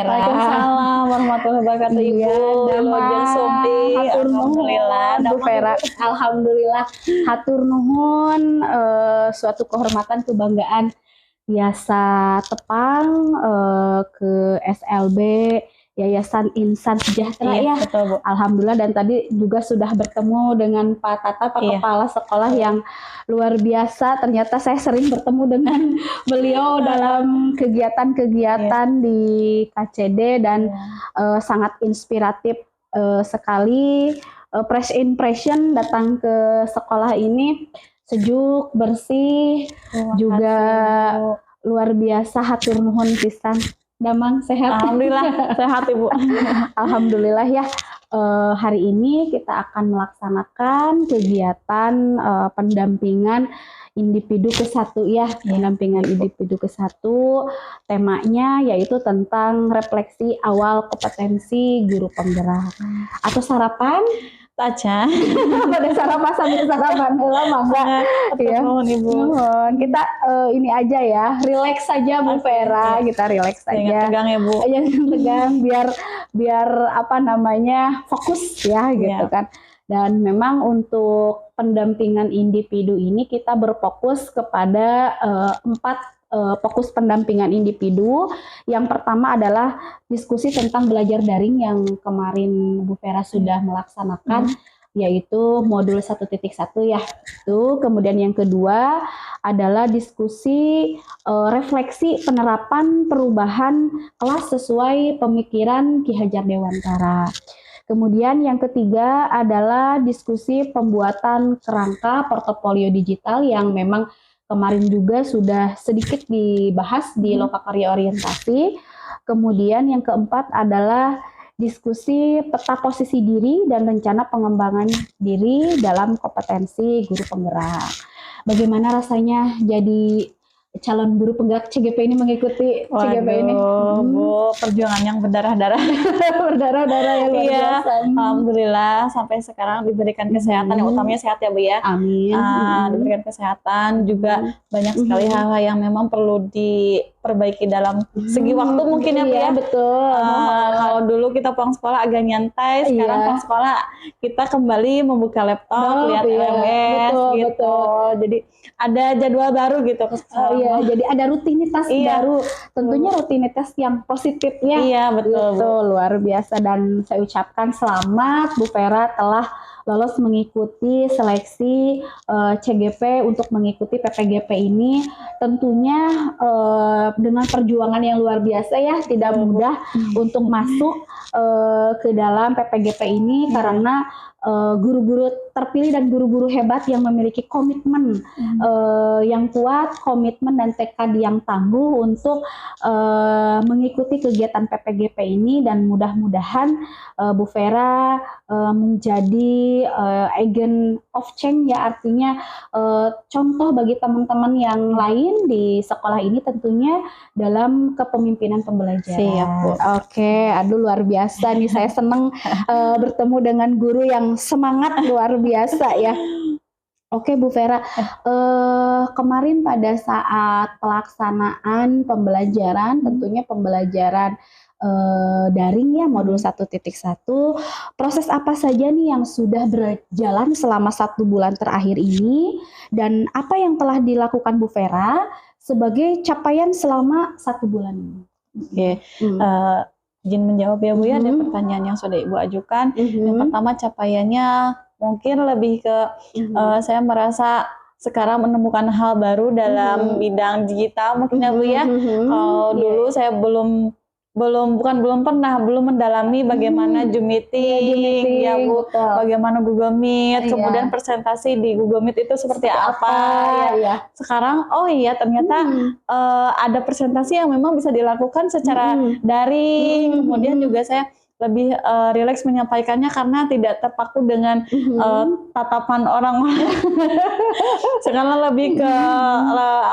Waalaikumsalam warahmatullahi wabarakatuh. Iya, Ibu Wilujeng Sumpi. hatur nuhun Alhamdulillah. Bu Vera. Alhamdulillah hatur nuhun, suatu kehormatan kebanggaan biasa tepang ke SLB Yayasan Insan Sejahtera Iya, ya. betul Bu. Alhamdulillah, dan tadi juga sudah bertemu dengan Pak Tata, Pak Iya. Kepala Sekolah yang luar biasa. Ternyata saya sering bertemu dengan beliau dalam kegiatan-kegiatan di KCD dan sangat inspiratif sekali. Fresh impression datang ke sekolah ini sejuk, bersih, juga luar biasa. Hatur nuhun pisan. Damang sehat. Alhamdulillah sehat Ibu. Alhamdulillah ya. Hari ini kita akan melaksanakan kegiatan pendampingan individu ke-1 ya. Pendampingan individu ke-1. Temanya yaitu tentang refleksi awal kompetensi guru penggerak. Atau sarapan Aja. pada sarapan sambil sarapan lama enggak ya. Ibu. Kita ini aja ya, relax saja Bu Vera, kita relax saja. Jangan tegang ya Bu. Jangan tegang, biar apa namanya, fokus ya gitu kan. Dan memang untuk pendampingan individu ini kita berfokus kepada 4 fokus pendampingan individu. Yang pertama adalah diskusi tentang belajar daring yang kemarin Bu Vera sudah melaksanakan, yaitu modul 1.1 ya. Itu. Kemudian yang kedua adalah diskusi refleksi penerapan perubahan kelas sesuai pemikiran Ki Hajar Dewantara. Kemudian yang ketiga adalah diskusi pembuatan kerangka portofolio digital yang memang kemarin juga sudah sedikit dibahas di lokakarya orientasi. Kemudian yang keempat adalah diskusi peta posisi diri dan rencana pengembangan diri dalam kompetensi guru penggerak. Bagaimana rasanya jadi calon guru penggerak CGP ini, mengikuti CGP ini? Bu, perjuangan yang berdarah-darah. Berdarah-darah ya, luar biasa. Alhamdulillah sampai sekarang diberikan kesehatan, yang utamanya sehat ya Bu ya. Amin. Diberikan kesehatan, juga banyak sekali hal-hal yang memang perlu diperbaiki dalam segi waktu mungkin ya Bu ya. Betul. Kalau dulu kita pulang sekolah agak nyantai, sekarang pulang sekolah kita kembali membuka laptop, lihat LMS gitu. Jadi ada jadwal baru gitu. Jadi ada rutinitas baru, tentunya rutinitas yang positifnya. Iya, betul. Luar biasa, dan saya ucapkan selamat Bu Vera telah lolos mengikuti seleksi CGP untuk mengikuti PPGP ini. Tentunya dengan perjuangan yang luar biasa ya, tidak mudah untuk masuk ke dalam PPGP ini karena guru-guru terpilih dan guru-guru hebat yang memiliki komitmen yang kuat, komitmen dan tekad yang tangguh untuk mengikuti kegiatan PPGP ini. Dan mudah-mudahan Bu Vera menjadi agent of change ya, artinya contoh bagi teman-teman yang lain di sekolah ini tentunya dalam kepemimpinan pembelajaran. Siap, Bu. Oke, aduh luar biasa nih, saya senang bertemu dengan guru yang semangat luar biasa ya. Oke Bu Vera, kemarin pada saat pelaksanaan pembelajaran, tentunya pembelajaran daring ya, modul 1.1, proses apa saja nih yang sudah berjalan selama 1 bulan terakhir ini, dan apa yang telah dilakukan Bu Vera sebagai capaian selama 1 bulan ini? Oke. Izin menjawab ya Bu ya, ada pertanyaan yang sudah Ibu ajukan. Yang pertama, capaiannya mungkin lebih ke saya merasa sekarang menemukan hal baru dalam bidang digital mungkin ya Bu ya. Kalau dulu saya belum mendalami bagaimana Zoom meeting, ya Bu, bagaimana Google Meet, kemudian presentasi di Google Meet itu seperti apa ya. Sekarang ternyata ada presentasi yang memang bisa dilakukan secara daring. Kemudian juga saya lebih rileks menyampaikannya karena tidak terpaku dengan tatapan orang-orang. Sekarang lebih ke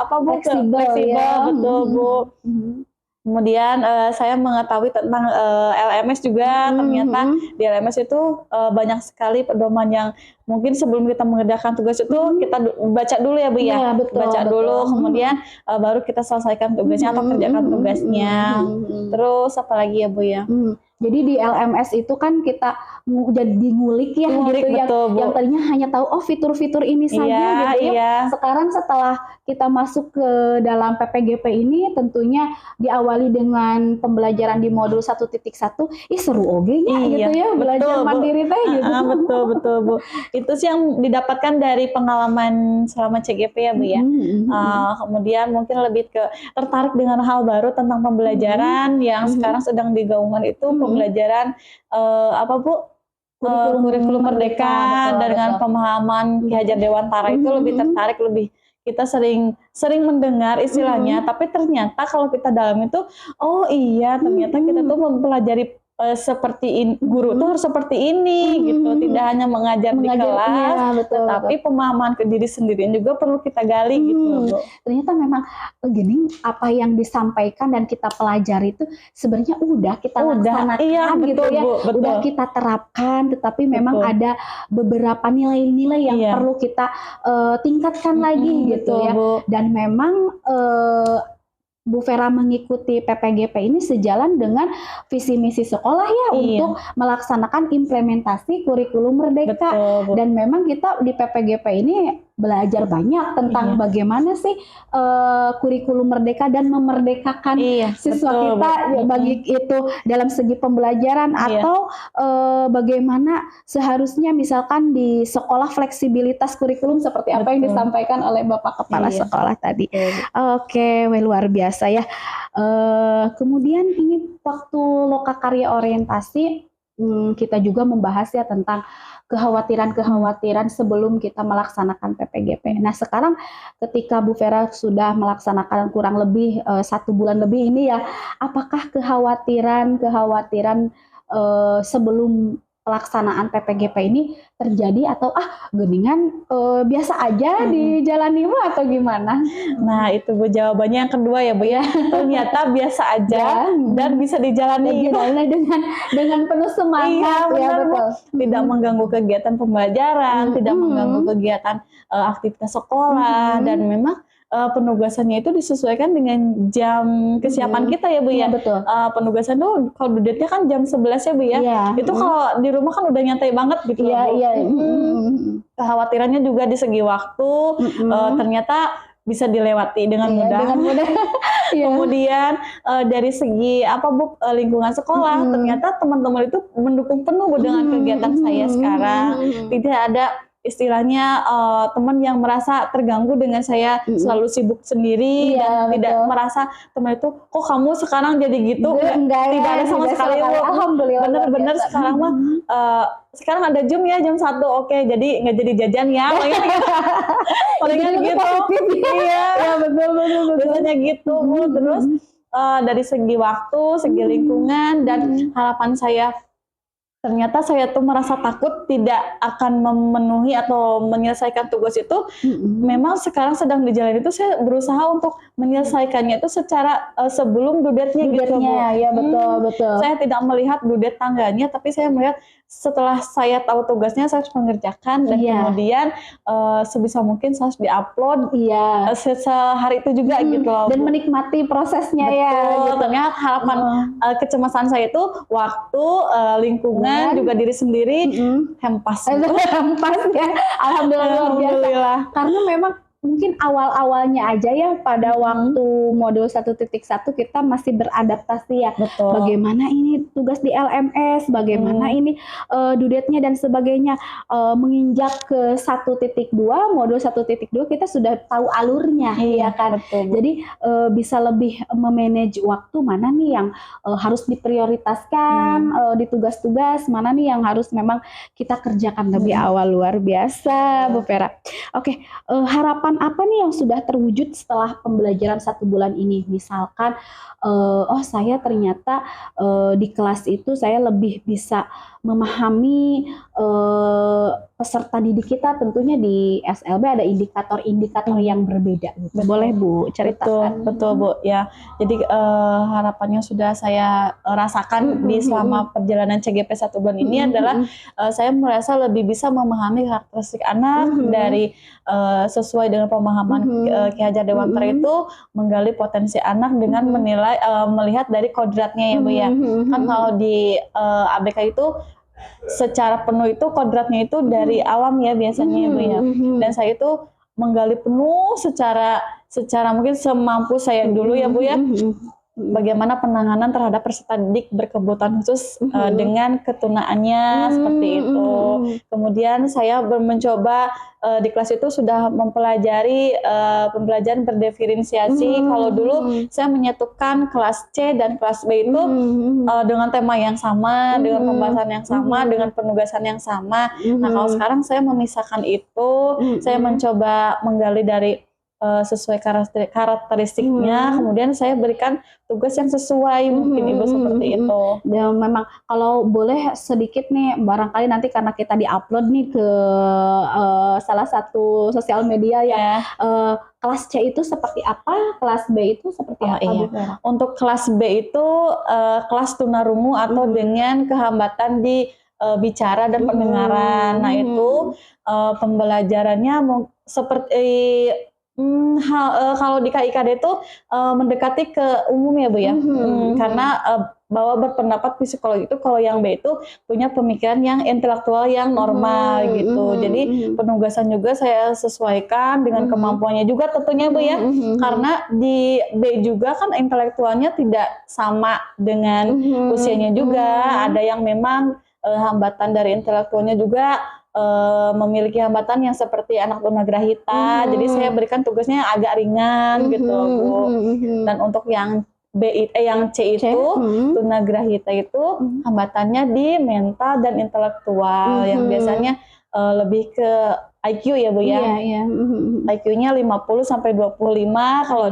apa Bu? Fleksibel ya. Betul Bu. Kemudian saya mengetahui tentang LMS juga. Ternyata di LMS itu banyak sekali pedoman yang mungkin sebelum kita mengerjakan tugas itu kita baca dulu ya Bu ya. Baca dulu, kemudian baru kita selesaikan tugasnya atau kerjakan tugasnya. Terus apa lagi ya Bu ya? Jadi di LMS itu kan kita jadi ngulik ya gitu yang tadinya hanya tahu fitur-fitur ini saja gitu ya. Sekarang setelah kita masuk ke dalam PPGP ini tentunya diawali dengan pembelajaran di modul 1.1, seru oge-nya gitu ya, belajar mandiri teh gitu. Betul Bu. Itu sih yang didapatkan dari pengalaman selama CGP ya Bu ya. Kemudian mungkin lebih ke tertarik dengan hal baru tentang pembelajaran yang sekarang sedang digaungkan itu pembelajaran apa Bu? Kurikulum Merdeka dengan pemahaman Ki Hajar Dewantara itu lebih tertarik, lebih kita sering mendengar istilahnya, tapi ternyata kalau kita dalam itu, ternyata kita tuh mempelajari seperti guru tuh harus seperti ini gitu, tidak hanya mengajar di kelas, tetapi pemahaman ke diri sendiri juga perlu kita gali gitu Bu. Ternyata memang gini, apa yang disampaikan dan kita pelajari itu sebenarnya udah kita laksanakan gitu ya, udah kita terapkan, tetapi memang ada beberapa nilai-nilai yang perlu kita tingkatkan lagi gitu ya. Dan memang Bu Vera mengikuti PPGP ini sejalan dengan visi misi sekolah ya untuk melaksanakan implementasi kurikulum Merdeka. Dan memang kita di PPGP ini belajar banyak tentang bagaimana sih kurikulum Merdeka dan memerdekakan siswa kita bagi itu dalam segi pembelajaran atau bagaimana seharusnya misalkan di sekolah fleksibilitas kurikulum seperti apa yang disampaikan oleh Bapak Kepala Sekolah tadi. Oke, luar biasa ya. Kemudian ini waktu lokakarya orientasi kita juga membahas ya tentang kekhawatiran sebelum kita melaksanakan PPGP. Nah sekarang ketika Bu Vera sudah melaksanakan kurang lebih 1 bulan lebih ini ya, apakah kekhawatiran sebelum pelaksanaan PPGP ini terjadi atau geningan biasa aja dijalani Bu atau gimana? Nah itu Bu jawabannya yang kedua ya Bu ya, ternyata biasa aja dan bisa dijalani dengan penuh semangat betul. Tidak mengganggu kegiatan pembelajaran, tidak mengganggu kegiatan aktivitas sekolah dan memang penugasannya itu disesuaikan dengan jam kesiapan kita ya Bu ya. Betul. Penugasan tuh kalau dudetnya kan jam 11 ya Bu ya. Itu kalau di rumah kan udah nyantai banget gitu. Kekhawatirannya juga di segi waktu ternyata bisa dilewati dengan mudah. Kemudian dari segi lingkungan sekolah ternyata teman-teman itu mendukung penuh dengan kegiatan saya sekarang. Tidak ada istilahnya teman yang merasa terganggu dengan saya selalu sibuk sendiri dan tidak merasa teman itu kok kamu sekarang jadi gitu, tidak ada sama sekali. Alhamdulillah. Bener-bener sekarang mah sekarang ada jam 1 jadi nggak jadi jajan ya palingan gitu. Betul biasanya gitu Bu. Terus dari segi waktu, segi lingkungan dan harapan saya, ternyata saya tuh merasa takut tidak akan memenuhi atau menyelesaikan tugas itu. Memang sekarang sedang dijalani itu saya berusaha untuk menyelesaikannya itu secara sebelum dudetnya gitu Bu. Ya betul. Saya tidak melihat dudet tangganya, tapi saya melihat setelah saya tahu tugasnya saya harus mengerjakan dan kemudian sebisa mungkin saya harus diupload sehari itu juga gitu loh. Dan menikmati prosesnya Ternyata harapan kecemasan saya itu waktu, lingkungan, juga diri sendiri hempas ya. Alhamdulillah luar biasa. Karena memang mungkin awal-awalnya aja ya pada waktu modul 1.1 kita masih beradaptasi ya. Bagaimana ini tugas di LMS, bagaimana ini dudetnya dan sebagainya. Menginjak ke 1.2, modul 1.2 kita sudah tahu alurnya ya kan. Jadi bisa lebih memanage waktu, mana nih yang harus diprioritaskan di tugas-tugas, mana nih yang harus memang kita kerjakan lebih awal. Luar biasa Bu Vera. Oke, harapan harapan apa nih yang sudah terwujud setelah pembelajaran 1 bulan ini? Misalkan, oh saya ternyata di kelas itu saya lebih bisa memahami peserta didik kita, tentunya di SLB ada indikator-indikator yang berbeda. Gitu. Boleh Bu ceritakan? Betul Bu ya. Jadi harapannya sudah saya rasakan di selama perjalanan CGP 1 bulan ini adalah saya merasa lebih bisa memahami karakteristik anak dari sesuai dengan pemahaman Ki Hajar Dewantara itu menggali potensi anak dengan menilai melihat dari kodratnya ya Bu ya. Kan kalau di ABK itu secara penuh itu kodratnya itu dari alam ya biasanya ya Bu ya. Dan saya itu menggali penuh secara mungkin semampu saya dulu ya Bu ya. Bagaimana penanganan terhadap peserta didik berkebutuhan khusus dengan ketunaannya seperti itu. Kemudian saya mencoba di kelas itu sudah mempelajari pembelajaran berdiferensiasi. Kalau dulu saya menyatukan kelas C dan kelas B itu dengan tema yang sama, dengan pembahasan yang sama, dengan penugasan yang sama. Nah kalau sekarang saya memisahkan itu, saya mencoba menggali dari sesuai karakteristiknya, kemudian saya berikan tugas yang sesuai mungkin Ibu seperti itu. Dan memang kalau boleh sedikit nih, barangkali nanti karena kita diupload nih ke salah satu sosial media ya, kelas C itu seperti apa, kelas B itu seperti apa? Iya. Untuk kelas B itu kelas tunarungu atau dengan kehambatan di bicara dan pendengaran. Nah itu pembelajarannya seperti kalau di KIKD itu mendekati ke umum ya Bu ya, karena bahwa berpendapat psikologi itu kalau yang B itu punya pemikiran yang intelektual yang normal gitu. Jadi penugasan juga saya sesuaikan dengan kemampuannya juga tentunya Bu ya, karena di B juga kan intelektualnya tidak sama dengan usianya juga. Ada yang memang hambatan dari intelektualnya juga memiliki hambatan yang seperti anak tunagrahita, jadi saya berikan tugasnya yang agak ringan gitu Bu. Dan untuk yang yang C itu tunagrahita itu hambatannya di mental dan intelektual yang biasanya lebih ke IQ ya Bu ya. IQ-nya 50 sampai 25 kalau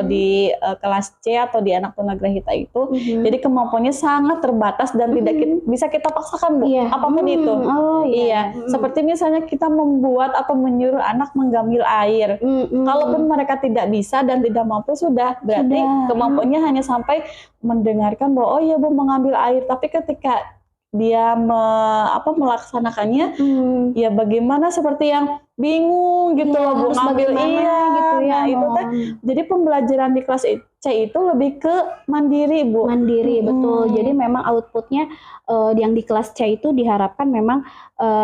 di kelas C atau di anak tunagrahita itu. Jadi kemampuannya sangat terbatas dan tidak bisa kita paksakan Bu, apapun itu. Seperti misalnya kita membuat atau menyuruh anak mengambil air. Kalaupun mereka tidak bisa dan tidak mampu sudah berarti kemampuannya hanya sampai mendengarkan bahwa oh ya Bu mengambil air, tapi ketika dia melaksanakannya ya bagaimana seperti yang bingung gitu loh Bu, ngambil gitu ya. Itu kan jadi pembelajaran di kelas C itu lebih ke mandiri Bu. Mandiri betul. Jadi memang outputnya yang di kelas C itu diharapkan memang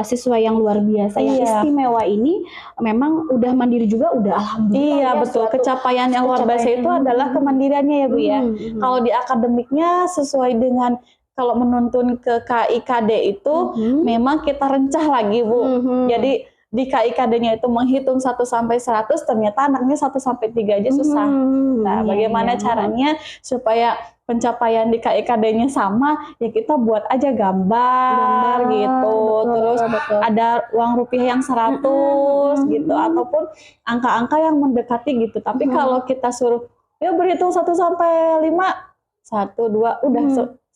siswa yang luar biasa yang istimewa ini memang udah mandiri juga udah alhamdulillah. Iya betul. Kecapaian yang luar biasa itu adalah kemandiriannya ya Bu ya. Kalau di akademiknya sesuai dengan kalau menuntun ke KIKD itu memang kita rencah lagi Bu. Jadi di KIKD-nya itu menghitung 1 sampai 100, ternyata anaknya 1 sampai 3 aja susah. Nah, bagaimana caranya supaya pencapaian di KIKD-nya sama, ya kita buat aja gambar gitu. Terus ada uang rupiah yang 100 gitu ataupun angka-angka yang mendekati gitu. Tapi kalau kita suruh ya berhitung 1 sampai 5, 1 2 udah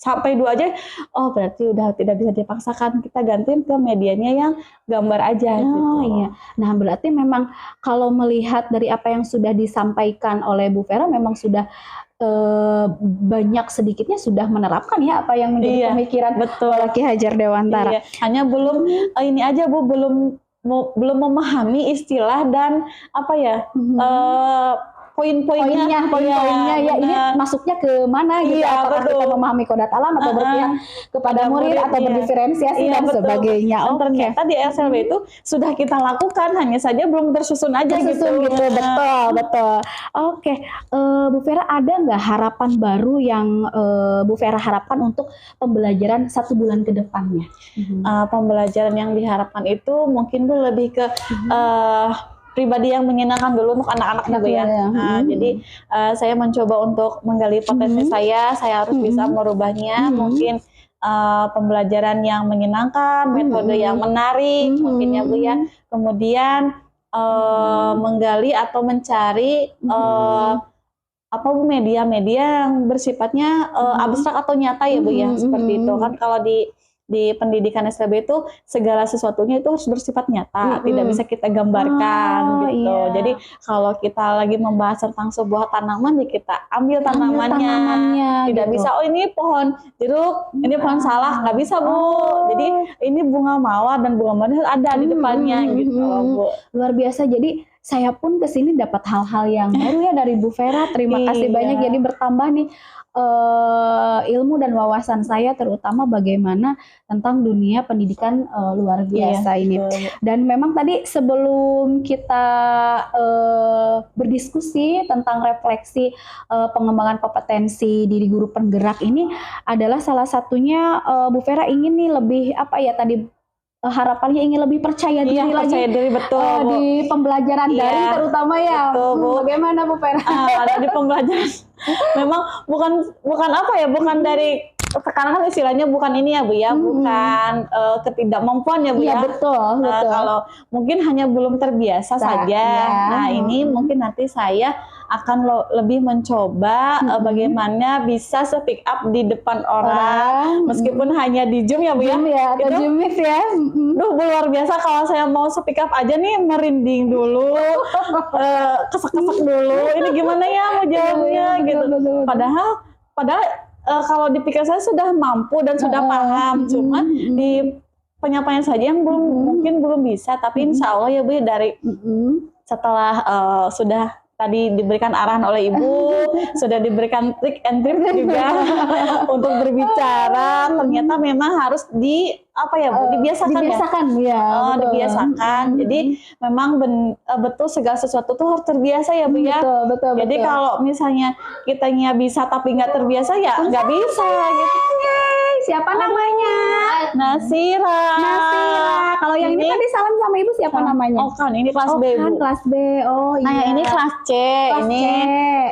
sampai 2 aja, oh berarti udah tidak bisa dipaksakan, kita gantiin ke medianya yang gambar aja gitu. Nah berarti memang kalau melihat dari apa yang sudah disampaikan oleh Bu Vera memang sudah banyak sedikitnya sudah menerapkan ya apa yang menjadi pemikiran oleh Ki Hajar Dewantara. Hanya belum ini aja Bu, belum memahami istilah dan apa ya poin-poinnya ya ini masuknya ke mana gitu, apakah kita memahami kodat alam atau berpihak kepada murid atau berdiferensiasi dan sebagainya. Ternyata di SLB itu sudah kita lakukan, hanya saja belum tersusun aja gitu. Betul. Bu Vera, ada nggak harapan baru yang Bu Vera harapkan untuk pembelajaran 1 bulan ke depannya? Pembelajaran yang diharapkan itu mungkin tuh lebih ke pribadi yang menyenangkan dulu untuk anak-anak gitu ya. Jadi saya mencoba untuk menggali potensi saya harus bisa merubahnya. Mungkin pembelajaran yang menyenangkan, metode yang menarik mungkin ya Bu ya. Kemudian menggali atau mencari apa Bu, media-media yang bersifatnya abstrak atau nyata ya Bu ya, seperti itu kan. Kalau di pendidikan STB itu segala sesuatunya itu harus bersifat nyata, tidak bisa kita gambarkan gitu. Iya. Jadi kalau kita lagi membahas tentang sebuah tanaman, ya kita ambil tanamannya, tidak gitu. bisa oh ini pohon jeruk, ini pohon salah, nggak bisa Bu. Jadi ini bunga mawar dan bunga mawar ada di depannya gitu Bu. Luar biasa. Jadi saya pun kesini dapat hal-hal yang baru ya dari Bu Vera. Terima kasih banyak. Jadi bertambah nih ilmu dan wawasan saya, terutama bagaimana tentang dunia pendidikan luar biasa ini. Dan memang tadi sebelum kita berdiskusi tentang refleksi pengembangan kompetensi diri guru penggerak ini adalah salah satunya Bu Vera ingin nih lebih apa ya tadi harapannya ingin lebih percaya diri lagi betul, di pembelajaran daring terutama ya. Betul, Bu. Bagaimana Bu Vera? Di pembelajaran memang bukan apa ya, bukan dari sekarang kan istilahnya bukan ini ya Bu ya, bukan ketidakmampuan ya Bu ya. Betul. Kalau mungkin hanya belum terbiasa saja. Nah ini mungkin nanti saya akan lebih mencoba bagaimana bisa speak up di depan orang, meskipun hanya di Zoom ya Bu ya. Atau Zoom Meet ya. Duh Bu, luar biasa kalau saya mau speak up aja nih merinding dulu, kesek-kesek dulu. Ini gimana ya mau jawabnya gitu. Padahal kalau dipikir saya sudah mampu dan sudah paham, cuma di penyampaian saja yang mungkin belum bisa. Tapi insya Allah ya Bu, dari setelah sudah tadi diberikan arahan oleh Ibu, sudah diberikan trik and trip juga untuk berbicara, ternyata memang harus dibiasakan ya. Dibiasakan. Jadi memang betul segala sesuatu tuh harus terbiasa ya Bu ya. Betul. Jadi kalau misalnya kitanya bisa tapi nggak terbiasa ya nggak bisa gitu. Siapa namanya? Nasira. Kalau yang ini tadi salam sama Ibu siapa namanya? Oh kan ini kelas B Bu. Kelas B. Oh iya. Nah yang ini kelas C. Ini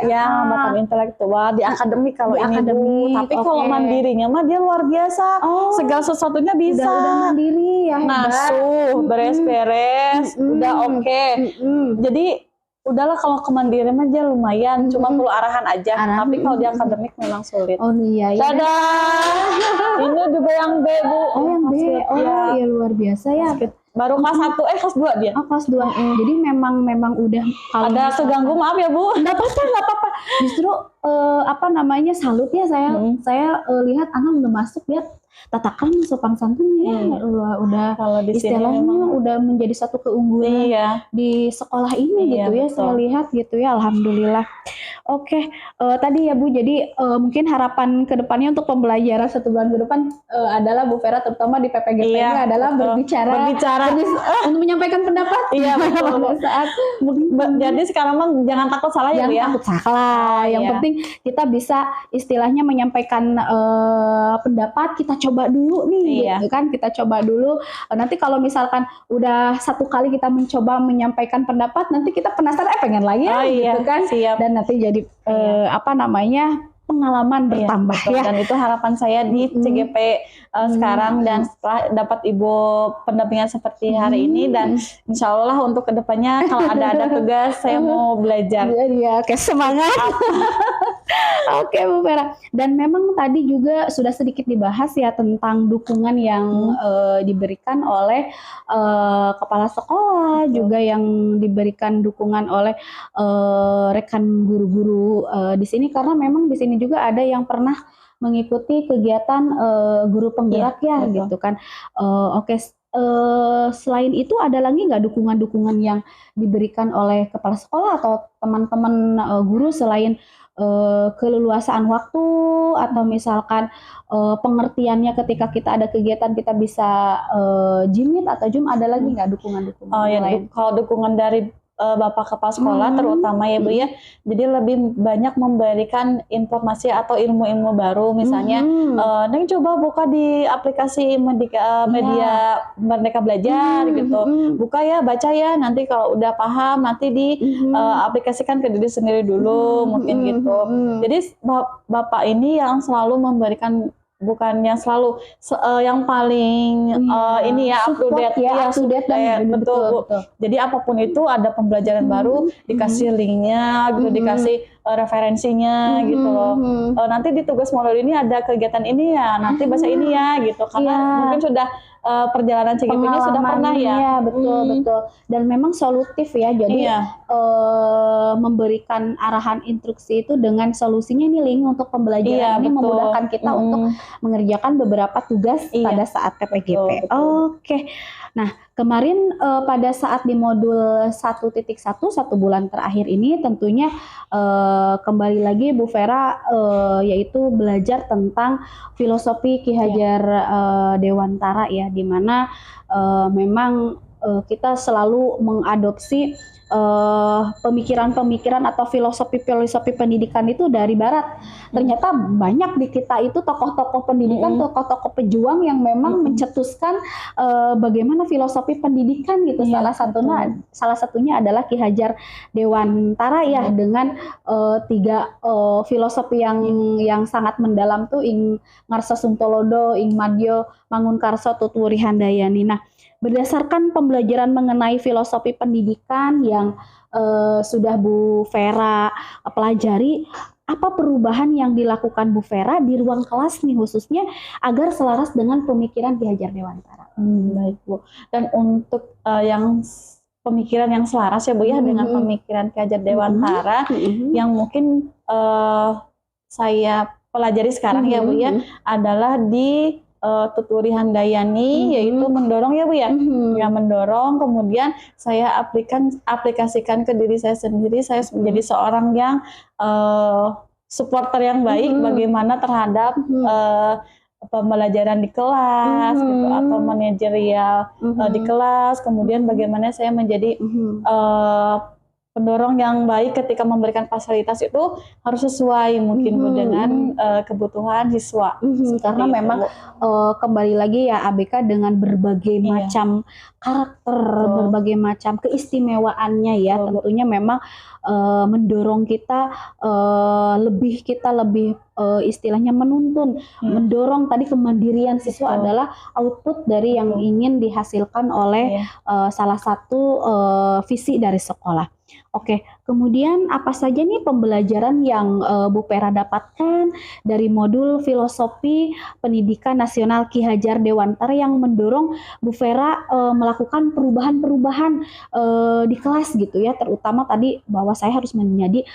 ya mata intelektual di akademik kalau ini Bu. Tapi kalau mandirinya mah dia luar biasa. Segala sesuatunya bisa. Udah mandiri ya. Ngasuh, beres-beres, udah oke. Jadi udahlah kalau kemandirian aja lumayan, cuma perlu arahan aja. Tapi kalau di akademik memang sulit. Oh iya. Dadah. Ini juga yang B Bu. Oh yang B. Oh iya luar biasa ya. Baru kelas 1, kelas 2 dia. Oh kelas 2. Jadi memang udah kalau ada keganggu maaf ya Bu. Enggak apa-apa. Justru salut ya saya lihat anak udah masuk dia tata krama sopan santun ya udah kalau di istilahnya udah menjadi satu keunggulan di sekolah ini gitu ya. Betul. Saya lihat gitu ya, alhamdulillah. Oke, tadi ya Bu, jadi mungkin harapan kedepannya untuk pembelajaran 1 bulan ke depan adalah Bu Vera terutama di PPGP ini adalah berbicara untuk menyampaikan pendapat. Iya betul. Jadi sekarang mah jangan takut salah ya Bu ya. Jangan takut salah. Yang penting kita bisa istilahnya menyampaikan pendapat, kita coba dulu nih gitu kan, kita coba dulu. Nanti kalau misalkan udah 1 kali kita mencoba menyampaikan pendapat, nanti kita penasaran pengen lagi gitu kan. Siap. Dan nanti jadi pengalaman bertambah ya. Dan itu harapan saya di CGP sekarang, dan setelah dapat Ibu pendampingan seperti hari ini, dan insya Allah untuk kedepannya kalau ada tugas saya mau belajar. Iya, oke, semangat. Oke Bu Vera. Dan memang tadi juga sudah sedikit dibahas ya tentang dukungan yang diberikan oleh kepala sekolah, juga yang diberikan dukungan oleh rekan guru-guru di sini, karena memang di sini juga ada yang pernah mengikuti kegiatan guru penggerak gitu kan. Selain itu ada lagi nggak dukungan-dukungan yang diberikan oleh kepala sekolah atau teman-teman guru selain keleluasaan waktu atau misalkan pengertiannya ketika kita ada kegiatan kita bisa Jimit atau Zoom, ada lagi nggak dukungan-dukungan lain? Kalau dukungan dari Bapak Kepala Sekolah terutama ya Bu ya, jadi lebih banyak memberikan informasi atau ilmu-ilmu baru, misalnya Neng coba buka di aplikasi media Merdeka Belajar gitu, buka ya, baca ya, nanti kalau udah paham nanti di aplikasikan ke diri sendiri dulu, mungkin gitu. Jadi Bapak ini yang selalu memberikan bukan yang selalu yang paling ini ya up to date ya, up to date dan betul, Bu. Jadi apapun itu ada pembelajaran baru, dikasih linknya gitu, dikasih referensinya gitu loh. Nanti di tugas modul ini ada kegiatan ini ya, nanti bahasa ini ya gitu, karena mungkin sudah perjalanan CGP-nya sudah pernah ya. Betul. Dan memang solutif ya, jadi memberikan arahan instruksi itu dengan solusinya ini link untuk pembelajaran ini memudahkan kita untuk mengerjakan beberapa tugas pada saat PPGP. Oke. Nah, kemarin pada saat di modul 1.1 1 bulan terakhir ini tentunya kembali lagi Bu Vera yaitu belajar tentang filosofi Ki Hajar Dewantara ya, di mana memang kita selalu mengadopsi pemikiran-pemikiran atau filosofi pendidikan itu dari Barat. Ternyata banyak di kita itu tokoh-tokoh pendidikan, tokoh-tokoh pejuang yang memang mencetuskan bagaimana filosofi pendidikan gitu. Salah satunya adalah Ki Hajar Dewantara ya, dengan 3 filosofi yang sangat mendalam tuh Ing Ngarsa Suntolodo, Ing Madyo Mangunkarso, Tutwuri Handayani. Nah, berdasarkan pembelajaran mengenai filosofi pendidikan yang sudah Bu Vera pelajari, apa perubahan yang dilakukan Bu Vera di ruang kelas nih khususnya agar selaras dengan pemikiran Ki Hajar Dewantara? Baik Bu. Dan untuk yang pemikiran yang selaras ya Bu ya dengan pemikiran Ki Hajar Dewantara yang mungkin saya pelajari sekarang ya Bu ya adalah di Tutwuri Handayani, yaitu mendorong ya Bu ya, ya mendorong, kemudian saya aplikasikan ke diri saya sendiri, saya menjadi seorang yang supporter yang baik bagaimana terhadap pembelajaran di kelas gitu, atau manajerial di kelas, kemudian bagaimana saya menjadi pendorong yang baik ketika memberikan fasilitas itu harus sesuai mungkin Bu dengan kebutuhan siswa. Karena memang kembali lagi ya ABK dengan berbagai macam karakter, berbagai macam keistimewaannya ya, tentunya memang mendorong kita lebih istilahnya menuntun, mendorong tadi kemandirian siswa adalah output dari yang ingin dihasilkan oleh salah satu visi dari sekolah. Oke, kemudian apa saja nih pembelajaran yang Bu Vera dapatkan dari modul filosofi pendidikan nasional Ki Hajar Dewantara yang mendorong Bu Vera melakukan perubahan-perubahan di kelas gitu ya, terutama tadi bahwa saya harus menjadi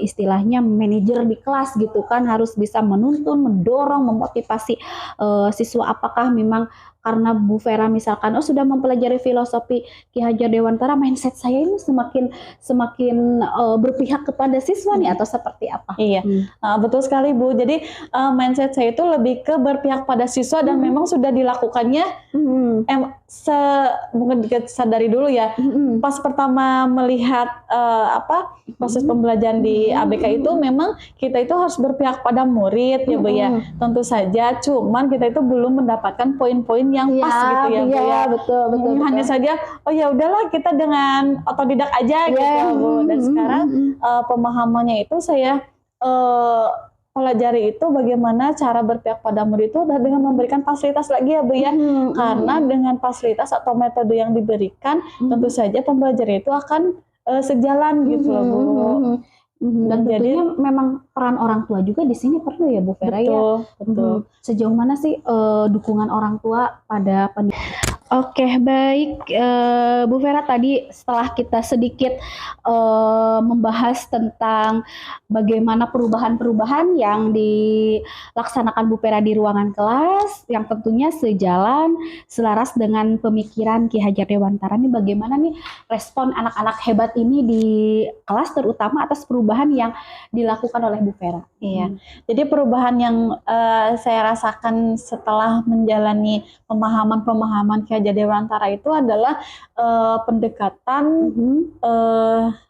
istilahnya manajer di kelas gitu kan, harus bisa menuntun, mendorong, memotivasi siswa. Apakah memang karena Bu Vera misalkan sudah mempelajari filosofi Ki Hajar Dewantara, mindset saya ini semakin berpihak kepada siswa nih, atau seperti apa? Iya, betul sekali Bu. Jadi mindset saya itu lebih ke berpihak pada siswa dan memang sudah dilakukannya mungkin sadari dulu ya. Pas pertama melihat proses pembelajaran di ABK itu memang kita itu harus berpihak pada murid ya Bu ya. Tentu saja, cuman kita itu belum mendapatkan poin-poin yang pas gitu ya Bu ya. Betul. Hanya saja ya udahlah kita dengan otodidak aja gitu Bu. Dan sekarang pemahamannya itu saya pelajari itu bagaimana cara berpihak pada murid itu dengan memberikan fasilitas lagi ya Bu ya. Karena dengan fasilitas atau metode yang diberikan tentu saja pembelajaran itu akan sejalan gitu loh Bu. Dan tentunya memang peran orang tua juga di sini perlu ya Bu Vera ya. Betul. Sejauh mana sih dukungan orang tua pada pendidikan? Oke, baik Bu Vera, tadi setelah kita sedikit membahas tentang bagaimana perubahan-perubahan yang dilaksanakan Bu Vera di ruangan kelas, yang tentunya sejalan, selaras dengan pemikiran Ki Hajar Dewantara. Ini bagaimana nih respon anak-anak hebat ini di kelas, terutama atas perubahan yang dilakukan oleh Bu Vera? Iya, jadi perubahan yang saya rasakan setelah menjalani pemahaman Ki Hajar Dewantara itu adalah pendekatan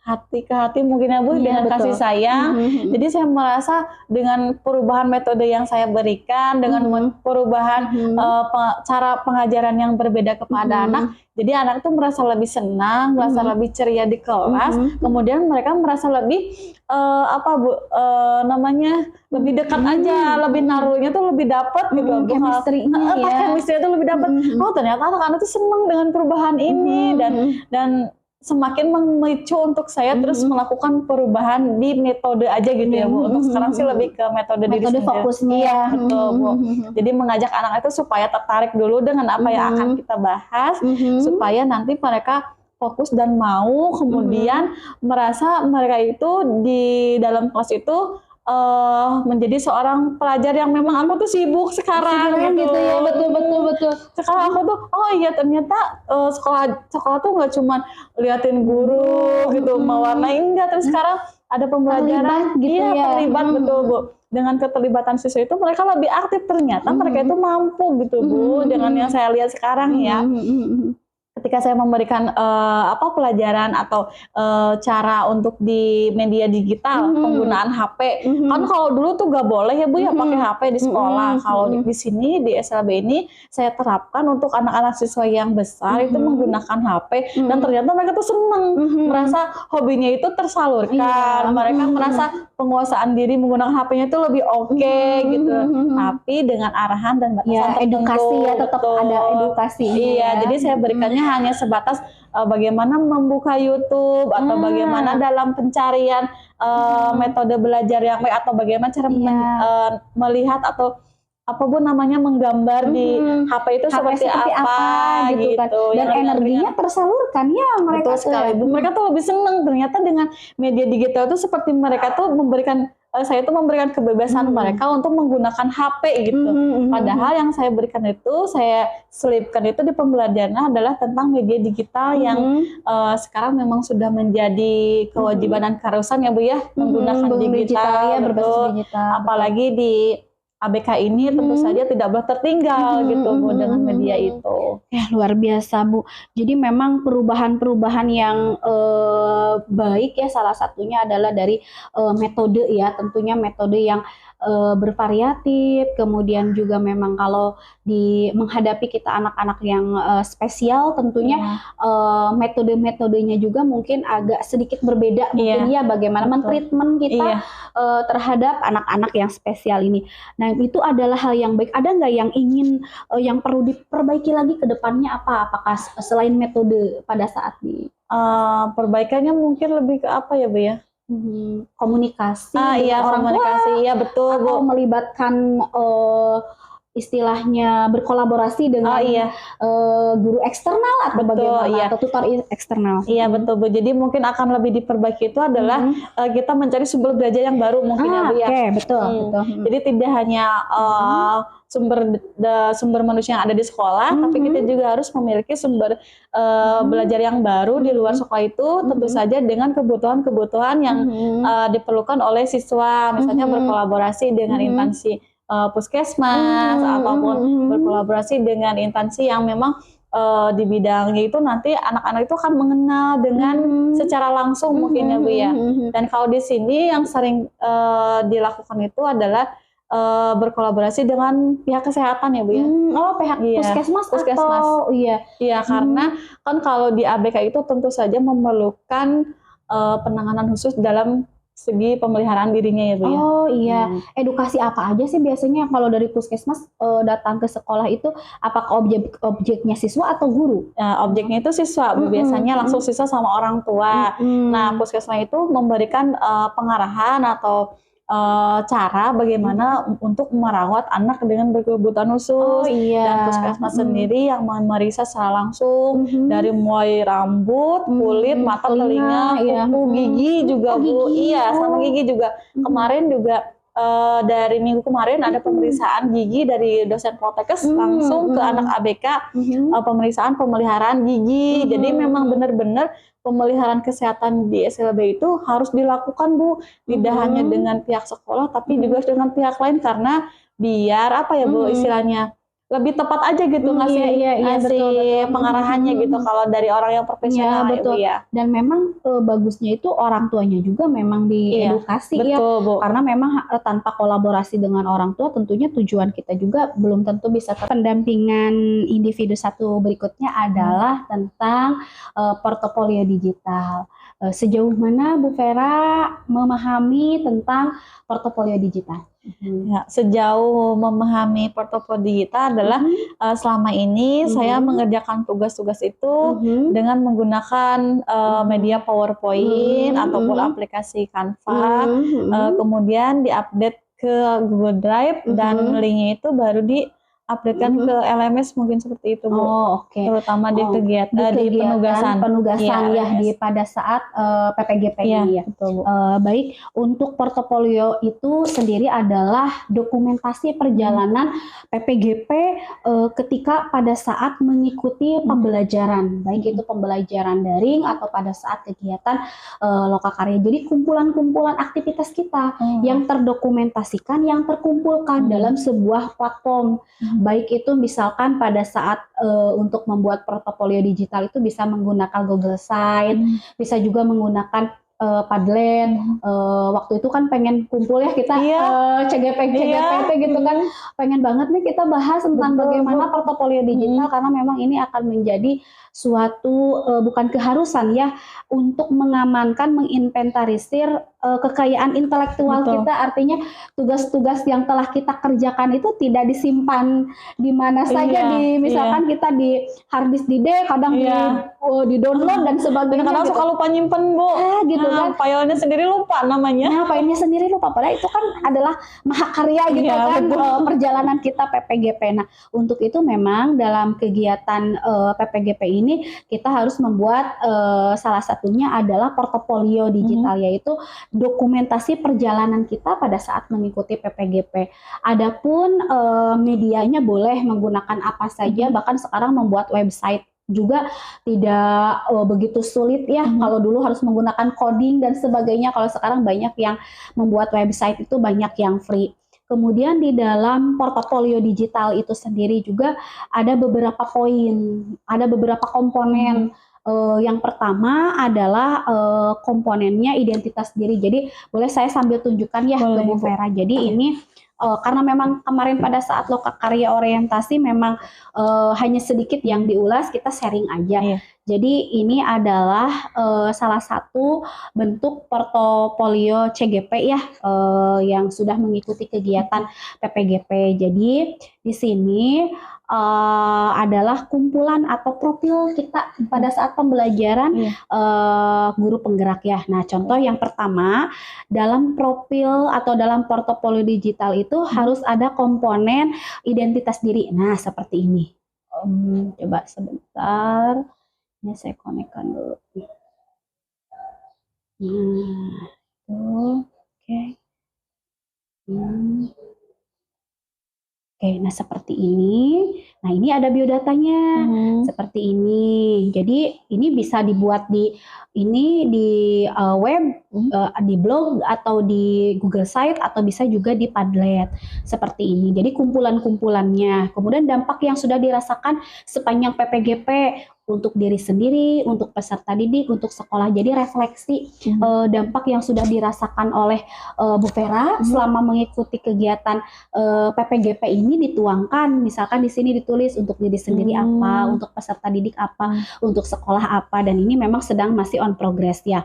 hati ke hati mungkin ya Bu, dengan kasih sayang. Jadi saya merasa dengan perubahan metode yang saya berikan, dengan perubahan cara pengajaran yang berbeda kepada anak, Jadi anak tuh merasa lebih senang, merasa lebih ceria di kelas, kemudian mereka merasa lebih namanya lebih dekat aja, lebih naruhnya tuh lebih dapat gitu. Chemistry-nya ya. Chemistry itu lebih dapat. Oh ternyata anak-anak tuh senang dengan perubahan ini dan semakin memicu untuk saya terus melakukan perubahan di metode aja gitu ya Bu. Untuk sekarang sih lebih ke metode diri sendiri. Fokusnya ya. Betul Bu. Jadi mengajak anak itu supaya tertarik dulu dengan apa yang akan kita bahas, supaya nanti mereka fokus dan mau, kemudian merasa mereka itu di dalam kelas itu menjadi seorang pelajar yang memang aku tuh sibuk sekarang gitu ya. Betul. Sekarang aku tuh oh iya ternyata sekolah tuh nggak cuma liatin guru gitu mewarnai, enggak, terus sekarang ada pembelajaran gitu ya. Terlibat betul Bu. Dengan keterlibatan siswa itu mereka lebih aktif, ternyata mereka itu mampu gitu Bu, dengan yang saya lihat sekarang ya. Ketika saya memberikan pelajaran atau cara untuk di media digital, penggunaan HP, kan kalau dulu tuh gak boleh ya Bu ya pakai HP di sekolah. Kalau di sini di SLB ini saya terapkan untuk anak-anak siswa yang besar itu menggunakan HP, dan ternyata mereka tuh seneng, merasa hobinya itu tersalurkan, mereka merasa penguasaan diri menggunakan HP-nya itu lebih oke gitu. Tapi dengan arahan dan batasan tertentu. Edukasi ya, tetap ada edukasi. Iya, jadi saya berikannya hanya sebatas bagaimana membuka YouTube atau bagaimana dalam pencarian metode belajar yang baik, atau bagaimana cara melihat atau apa Bu namanya menggambar di HP itu seperti apa gitu kan. Dan energinya tersalurkan ya mereka. Betul sekali Bu. Mereka tuh lebih senang ternyata dengan media digital itu, seperti mereka tuh memberikan saya tuh memberikan kebebasan mereka untuk menggunakan HP gitu. Padahal yang saya berikan itu, saya selipkan itu di pembelajarannya adalah tentang media digital yang sekarang memang sudah menjadi kewajiban dan keharusan ya Bu ya, menggunakan digital ya, berbasis digital. Apalagi di ABK ini tentu saja tidak boleh tertinggal gitu Bu dengan media itu. Ya luar biasa Bu. Jadi memang perubahan-perubahan yang baik ya, salah satunya adalah dari metode ya, tentunya metode yang bervariatif, kemudian juga memang kalau menghadapi kita anak-anak yang spesial tentunya metode-metodenya juga mungkin agak sedikit berbeda mungkin ya, bagaimana mentreatment kita terhadap anak-anak yang spesial ini. Nah itu adalah hal yang baik. Ada nggak yang ingin yang perlu diperbaiki lagi ke depannya apakah selain metode pada saat perbaikannya mungkin lebih ke apa ya Bu ya? Komunikasi orang komunikasi tua, betul atau melibatkan istilahnya berkolaborasi dengan guru eksternal atau bagaimana atau tutor eksternal. Iya betul Bu. Jadi mungkin akan lebih diperbaiki itu adalah kita mencari sumber belajar yang baru mungkin ya Bu ya. Betul. Jadi tidak hanya sumber manusia yang ada di sekolah, tapi kita juga harus memiliki sumber belajar yang baru di luar sekolah itu, tentu saja dengan kebutuhan-kebutuhan yang diperlukan oleh siswa, misalnya berkolaborasi dengan instansi puskesmas ataupun berkolaborasi dengan instansi yang memang di bidangnya itu nanti anak-anak itu akan mengenal dengan secara langsung mungkin ya Bu ya. Dan kalau di sini yang sering dilakukan itu adalah berkolaborasi dengan pihak kesehatan ya Bu ya. Pihak puskesmas. Atau iya karena kan kalau di ABK itu tentu saja memerlukan penanganan khusus dalam segi pemeliharaan dirinya ya Bu ya. Edukasi apa aja sih biasanya kalau dari puskesmas datang ke sekolah itu, apakah objeknya siswa atau guru? Objeknya itu siswa Bu, biasanya langsung siswa sama orang tua. Nah puskesmas itu memberikan pengarahan atau cara bagaimana untuk merawat anak dengan berkebutuhan khusus. Dan puskesmas sendiri yang memeriksa secara langsung dari mulai rambut, kulit, mata, telinga, kuku, gigi juga Bu. Sama gigi juga. Kemarin juga dari minggu kemarin ada pemeriksaan gigi dari dosen Poltekkes langsung ke anak ABK, pemeriksaan pemeliharaan gigi. Jadi memang benar-benar pemeliharaan kesehatan di SLB itu harus dilakukan Bu, tidak hanya dengan pihak sekolah tapi juga dengan pihak lain, karena biar apa ya Bu istilahnya lebih tepat aja gitu ngasih betul. pengarahannya gitu kalau dari orang yang profesional betul. Ibu ya. Dan memang bagusnya itu orang tuanya juga memang diedukasi betul, Bu. karena memang tanpa kolaborasi dengan orang tua tentunya tujuan kita juga belum tentu bisa pendampingan individu satu berikutnya adalah tentang portofolio digital. Sejauh mana Bu Vera memahami tentang portofolio digital? Ya, sejauh memahami portofolio digital adalah selama ini saya mengerjakan tugas-tugas itu dengan menggunakan media PowerPoint ataupun aplikasi Canva, kemudian diupdate ke Google Drive dan linknya itu baru diupdatekan ke LMS mungkin seperti itu, Bu. Terutama di kegiatan di penugasan di pada saat PPGP ini ya. Betul, Bu. Baik, untuk portofolio itu sendiri adalah dokumentasi perjalanan PPGP ketika pada saat mengikuti pembelajaran, baik itu pembelajaran daring atau pada saat kegiatan lokakarya. Jadi kumpulan-kumpulan aktivitas kita yang terdokumentasikan, yang terkumpulkan dalam sebuah platform. Baik itu misalkan pada saat untuk membuat portofolio digital itu bisa menggunakan Google Site, bisa juga menggunakan Padlet. Waktu itu kan pengen kumpul ya kita CGP gitu kan, pengen banget nih kita bahas tentang bagaimana portofolio digital karena memang ini akan menjadi suatu bukan keharusan ya untuk mengamankan, menginventarisir kekayaan intelektual kita. Artinya tugas-tugas yang telah kita kerjakan itu tidak disimpan di mana saja, misalkan kita di harddisk di D, kadang di download dan sebagainya. Kadang suka lupa nyimpen, Bu. Gitu kan. Filenya sendiri lupa namanya. Filenya sendiri lupa. Padahal itu kan adalah mahakarya gitu kan, perjalanan kita PPGP. Nah, untuk itu memang dalam kegiatan PPGP ini kita harus membuat salah satunya adalah portofolio digital, yaitu dokumentasi perjalanan kita pada saat mengikuti PPGP. Adapun medianya boleh menggunakan apa saja, bahkan sekarang membuat website juga tidak begitu sulit ya. Kalau dulu harus menggunakan coding dan sebagainya, kalau sekarang banyak yang membuat website itu banyak yang free. Kemudian di dalam portofolio digital itu sendiri juga ada beberapa poin, ada beberapa komponen. Yang pertama adalah komponennya identitas diri. Jadi boleh saya sambil tunjukkan ya ke Bu Vera. Jadi ini karena memang kemarin pada saat lokakarya orientasi memang hanya sedikit yang diulas, kita sharing aja. Jadi ini adalah salah satu bentuk portofolio CGP ya yang sudah mengikuti kegiatan PPGP. Jadi di sini adalah kumpulan atau profil kita pada saat pembelajaran guru penggerak ya. Nah, contoh yang pertama, dalam profil atau dalam portofolio digital itu harus ada komponen identitas diri. Nah, seperti ini. Coba sebentar. Ini saya konekkan dulu. Oke. Oke, nah seperti ini. Nah, ini ada biodatanya. Seperti ini. Jadi ini bisa dibuat di web, di blog atau di Google Site atau bisa juga di Padlet. Seperti ini. Jadi kumpulan-kumpulannya. Kemudian dampak yang sudah dirasakan sepanjang PPGP untuk diri sendiri, untuk peserta didik, untuk sekolah. Jadi refleksi dampak yang sudah dirasakan oleh Bu Vera selama mengikuti kegiatan PPGP ini dituangkan. Misalkan di sini ditulis untuk diri sendiri apa, untuk peserta didik apa, untuk sekolah apa, dan ini memang sedang masih on progress ya.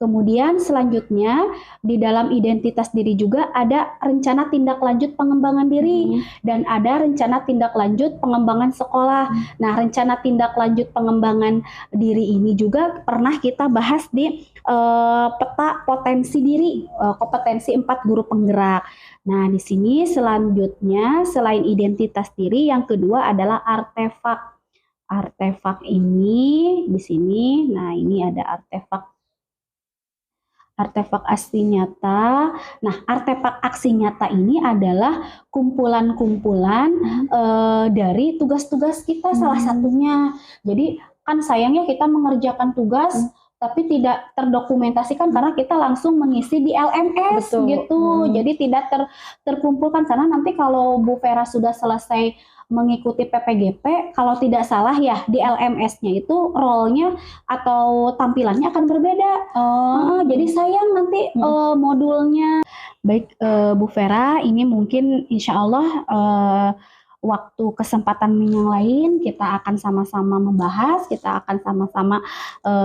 Kemudian selanjutnya di dalam identitas diri juga ada rencana tindak lanjut pengembangan diri dan ada rencana tindak lanjut pengembangan sekolah. Nah, rencana tindak lanjut pengembangan diri ini juga pernah kita bahas di peta potensi diri, kompetensi 4 guru penggerak. Nah, di sini selanjutnya selain identitas diri, yang kedua adalah artefak. Artefak ini di sini, nah ini ada artefak aksi nyata. Nah, artefak aksi nyata ini adalah kumpulan-kumpulan dari tugas-tugas kita salah satunya. Jadi kan sayangnya kita mengerjakan tugas tapi tidak terdokumentasikan karena kita langsung mengisi di LMS gitu. Jadi tidak terkumpulkan, karena nanti kalau Bu Vera sudah selesai mengikuti PPGP, kalau tidak salah ya di LMS-nya itu role-nya atau tampilannya akan berbeda. Jadi sayang nanti modulnya. Baik Bu Vera, ini mungkin insya Allah waktu kesempatan yang lain kita akan sama-sama membahas, kita akan sama-sama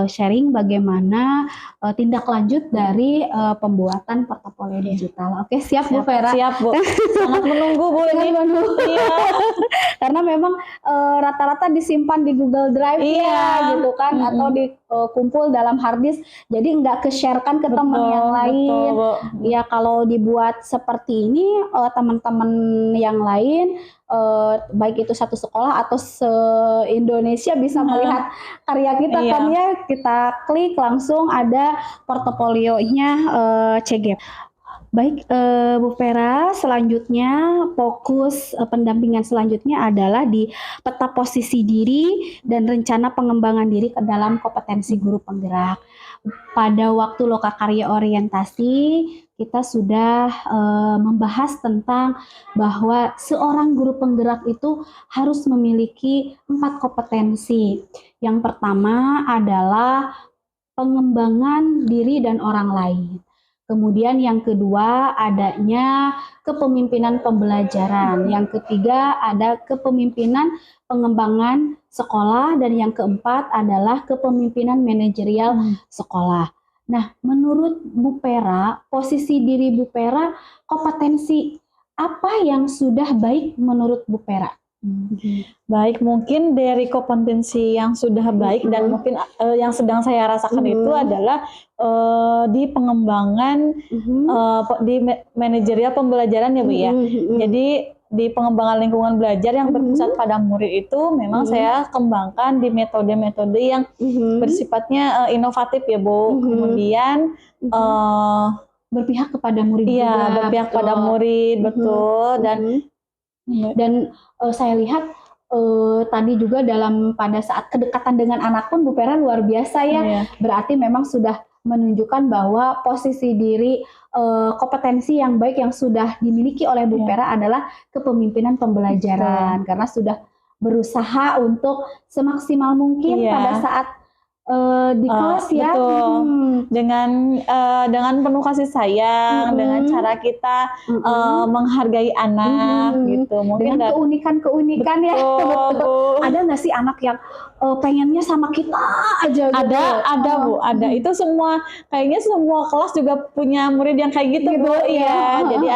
sharing bagaimana tindak lanjut dari pembuatan portofolio digital. Oke, siap Bu Vera? Siap Bu, sangat menunggu Bu ini. Iya. Karena memang rata-rata disimpan di Google Drive ya, gitu kan, atau dikumpul dalam hard disk, jadi nggak ke-sharekan ke teman yang lain. Ya kalau dibuat seperti ini, teman-teman yang lain baik itu satu sekolah atau se-Indonesia bisa melihat karya kita kan ya, kita klik langsung ada portofolionya CGP. Baik Bu Vera, selanjutnya fokus pendampingan selanjutnya adalah di peta posisi diri dan rencana pengembangan diri ke dalam kompetensi guru penggerak. Pada waktu lokakarya orientasi kita sudah membahas tentang bahwa seorang guru penggerak itu harus memiliki 4 kompetensi. Yang pertama adalah pengembangan diri dan orang lain. Kemudian yang kedua adanya kepemimpinan pembelajaran. Yang ketiga ada kepemimpinan pengembangan sekolah. Dan yang keempat adalah kepemimpinan manajerial sekolah. Nah, menurut Bu Vera, posisi diri Bu Vera, kompetensi apa yang sudah baik menurut Bu Vera? Baik, mungkin dari kompetensi yang sudah baik dan mungkin yang sedang saya rasakan itu adalah di pengembangan di manajerial pembelajaran ya Bu ya. Jadi di pengembangan lingkungan belajar yang berpusat pada murid itu memang saya kembangkan di metode-metode yang bersifatnya inovatif ya Bu. Kemudian berpihak kepada murid juga. Iya, berpihak pada murid, betul. Dan saya lihat tadi juga pada saat kedekatan dengan anak pun Bu Vera luar biasa ya. Berarti memang sudah menunjukkan bahwa posisi diri kompetensi yang baik yang sudah dimiliki oleh Bu Vera adalah kepemimpinan pembelajaran. Karena sudah berusaha untuk semaksimal mungkin pada saat di kelas ya. Dengan penuh kasih sayang, dengan cara kita menghargai anak gitu. Mungkin dengan keunikan-keunikan ya. Ada nggak sih anak yang pengennya sama kita aja gitu? Ada Bu, ada. Itu kayaknya semua kelas juga punya murid yang kayak gitu Bu. Iya. Jadi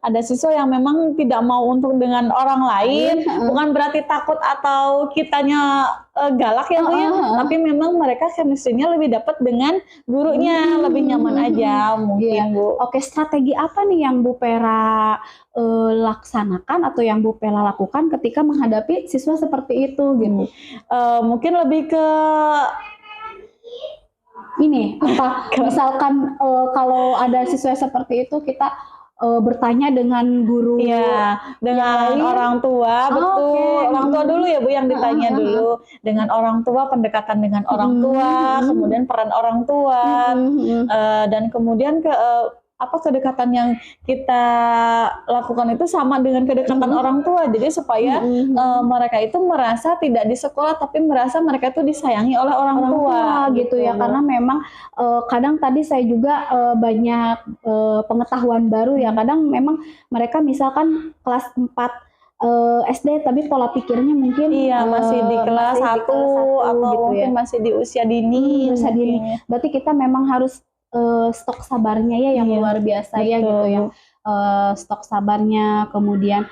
ada siswa yang memang tidak mau untuk dengan orang lain, bukan berarti takut atau kitanya galak ya Bu ya, tapi memang mereka chemistry-nya lebih dapat dengan gurunya, lebih nyaman aja mungkin Bu. Oke, strategi apa nih yang Bu Vera laksanakan atau yang Bu Vera lakukan ketika menghadapi siswa seperti itu gitu? Mungkin lebih ke ini apa? Misalkan kalau ada siswa seperti itu kita bertanya dengan guru dengan orang tua, betul. Orang tua dulu ya Bu yang ditanya dulu. Dengan orang tua, pendekatan dengan orang tua, kemudian peran orang tua, dan kemudian kedekatan yang kita lakukan itu sama dengan kedekatan orang tua. Jadi supaya mereka itu merasa tidak di sekolah tapi merasa mereka itu disayangi oleh orang tua gitu ya. Karena memang kadang tadi saya juga banyak pengetahuan baru ya. Kadang memang mereka misalkan kelas 4 SD tapi pola pikirnya mungkin masih di kelas 1 atau gitu mungkin masih di usia dini. Berarti kita memang harus stok sabarnya ya yang luar biasa ya gitu ya. Stok sabarnya, kemudian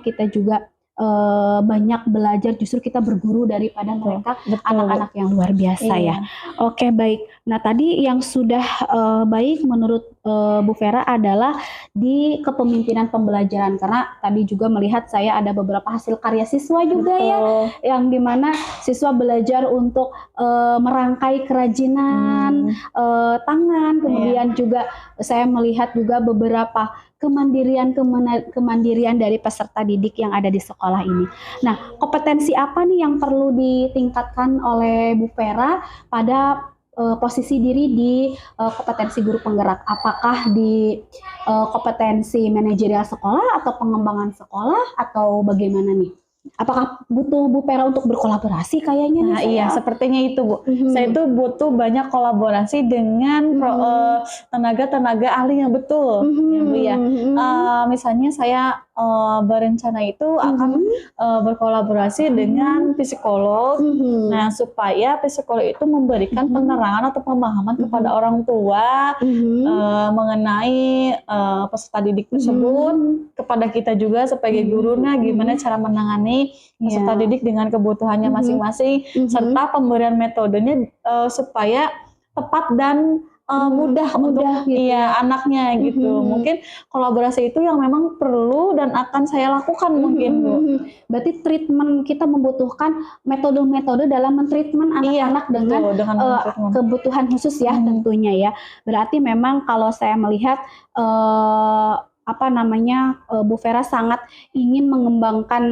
kita juga banyak belajar, justru kita berguru daripada mereka anak-anak yang luar biasa ya. Oke, baik. Nah, tadi yang sudah baik menurut Bu Vera adalah di kepemimpinan pembelajaran, karena tadi juga melihat saya ada beberapa hasil karya siswa juga ya, yang dimana siswa belajar untuk merangkai kerajinan tangan, kemudian juga saya melihat juga beberapa kemandirian dari peserta didik yang ada di sekolah ini. Nah, kompetensi apa nih yang perlu ditingkatkan oleh Bu Vera pada posisi diri di kompetensi guru penggerak? Apakah di kompetensi manajerial sekolah atau pengembangan sekolah atau bagaimana nih? Apakah butuh Bu Pera untuk berkolaborasi kayaknya? Nah, iya, sepertinya itu, Bu. Saya itu butuh banyak kolaborasi dengan tenaga-tenaga ahli yang betul, ya, Bu ya. Misalnya saya berencana itu akan berkolaborasi dengan psikolog. Nah, supaya psikolog itu memberikan penerangan atau pemahaman kepada orang tua mengenai peserta didik tersebut, kepada kita juga sebagai gurunya gimana cara menangani peserta didik dengan kebutuhannya masing-masing, serta pemberian metodenya supaya tepat dan mudah untuk gitu, anaknya gitu. Mungkin kolaborasi itu yang memang perlu dan akan saya lakukan mungkin, Bu. Berarti treatment kita membutuhkan metode-metode dalam mentreatment anak-anak dengan kebutuhan khusus ya tentunya ya. Berarti memang kalau saya melihat Bu Vera sangat ingin mengembangkan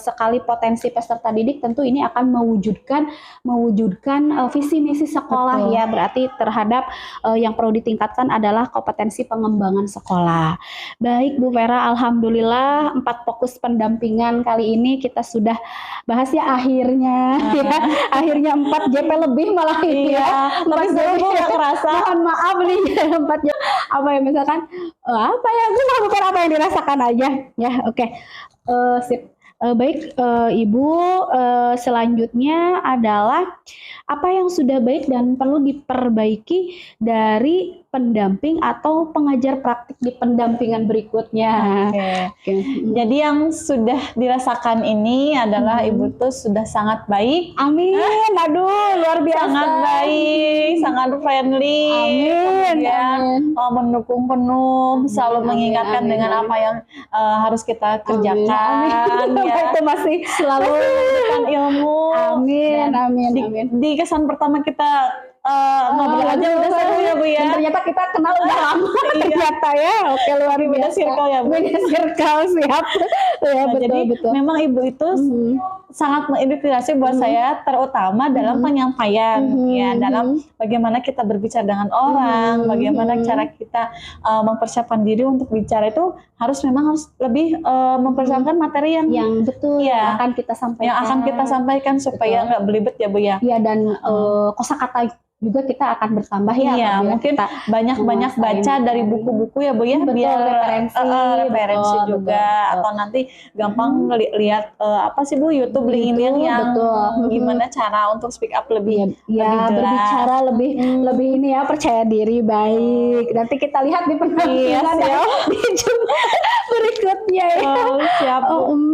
sekali potensi peserta didik, tentu ini akan mewujudkan visi misi sekolah ya. Berarti terhadap yang perlu ditingkatkan adalah kompetensi pengembangan sekolah. Baik Bu Vera, alhamdulillah 4 fokus pendampingan kali ini kita sudah bahas ya akhirnya. Akhirnya 4 JP lebih malah ini ya. Tapi seru nggak kerasa. Mohon maaf nih 4 JP. Apa ya misalkan bukan apa yang dirasakan aja ya. Oke. Sip. Baik Ibu, selanjutnya adalah apa yang sudah baik dan perlu diperbaiki dari pendamping atau pengajar praktik di pendampingan berikutnya. Jadi yang sudah dirasakan ini adalah Ibu tuh sudah sangat baik. Amin. Aduh, luar biasa. Sangat baik, sangat friendly. Amin. Mendukung penuh, selalu mengingatkan dengan apa yang harus kita kerjakan. Ya. Itu masih selalu memberikan ilmu. Amin. Di kesan pertama kita ngobrol aja udah seru ya Bu ya. Dan ternyata kita kenal udah lama ternyata ya. Oke, luar biasa. Beda circle ya Bu. Beda circle, siap. Ya, betul. Memang Ibu itu sangat menginspirasi buat saya, terutama dalam penyampaian ya, dalam bagaimana kita berbicara dengan orang, bagaimana cara kita mempersiapkan diri untuk bicara itu harus lebih mempersiapkan materi yang betul ya, akan kita sampaikan. Yang akan kita sampaikan supaya nggak belibet ya Bu ya. Iya, dan kosakata juga kita akan bertambah ya. Iya, mungkin banyak baca dari buku-buku ya Bu ya, biar referensi juga, atau nanti gampang lihat apa sih Bu, YouTube link-link yang gimana cara untuk speak up lebih jelas. Berbicara lebih ini ya, percaya diri. Baik, nanti kita lihat di penampilan di jumlah berikutnya ya. Siap.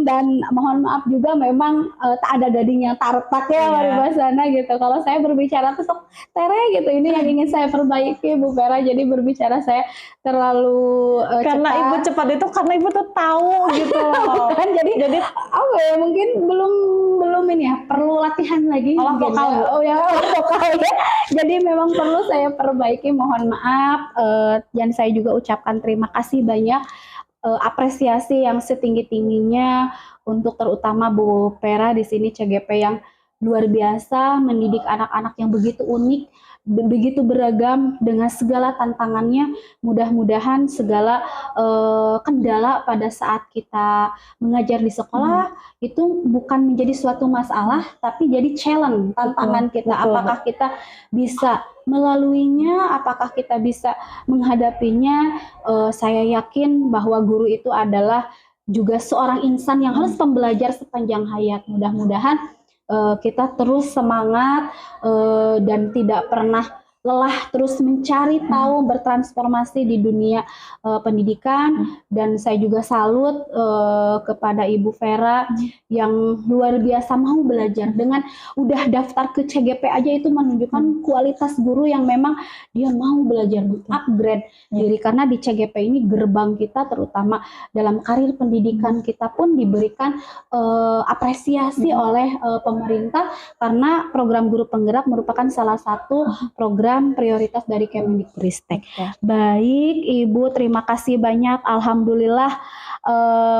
Dan mohon maaf juga memang tak ada gading yang tak retak ya Maribasana gitu. Kalau saya berbicara tuh sok tere gitu, ini yang ingin saya perbaiki Bu Vera. Jadi berbicara saya terlalu karena cepat. Ibu cepat itu karena Ibu tuh tahu gitu loh. Kan jadi mungkin belum ini ya, perlu latihan lagi. Vokal. Vokal ya. Jadi memang perlu saya perbaiki, mohon maaf. Dan saya juga ucapkan terima kasih banyak, apresiasi yang setinggi-tingginya untuk terutama Bu Vera di sini CGP yang luar biasa, mendidik anak-anak yang begitu unik, begitu beragam dengan segala tantangannya. Mudah-mudahan segala kendala pada saat kita mengajar di sekolah itu bukan menjadi suatu masalah, tapi jadi challenge, tantangan kita. Apakah kita bisa melaluinya, apakah kita bisa menghadapinya. Saya yakin bahwa guru itu adalah juga seorang insan yang harus pembelajar sepanjang hayat. Mudah-mudahan kita terus semangat dan tidak pernah lelah terus mencari tahu, bertransformasi di dunia pendidikan. Dan saya juga salut kepada Ibu Vera yang luar biasa mau belajar. Dengan udah daftar ke CGP aja itu menunjukkan kualitas guru yang memang dia mau belajar, upgrade diri. Karena di CGP ini gerbang kita, terutama dalam karir pendidikan kita pun diberikan apresiasi oleh pemerintah, karena program guru penggerak merupakan salah satu program prioritas dari Kemendikbudristek. Baik Ibu, terima kasih banyak. Alhamdulillah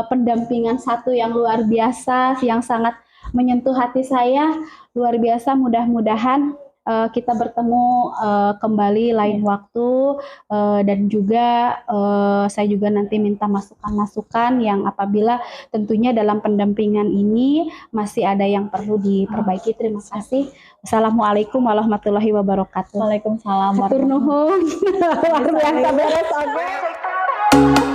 pendampingan satu yang luar biasa, yang sangat menyentuh hati saya. Luar biasa, mudah-mudahan kita bertemu kembali lain waktu, dan juga saya juga nanti minta masukan-masukan yang apabila tentunya dalam pendampingan ini masih ada yang perlu diperbaiki. Terima kasih. Assalamualaikum warahmatullahi wabarakatuh. Waalaikumsalam. Hatur nuhun. Luar biasa beres. Oke.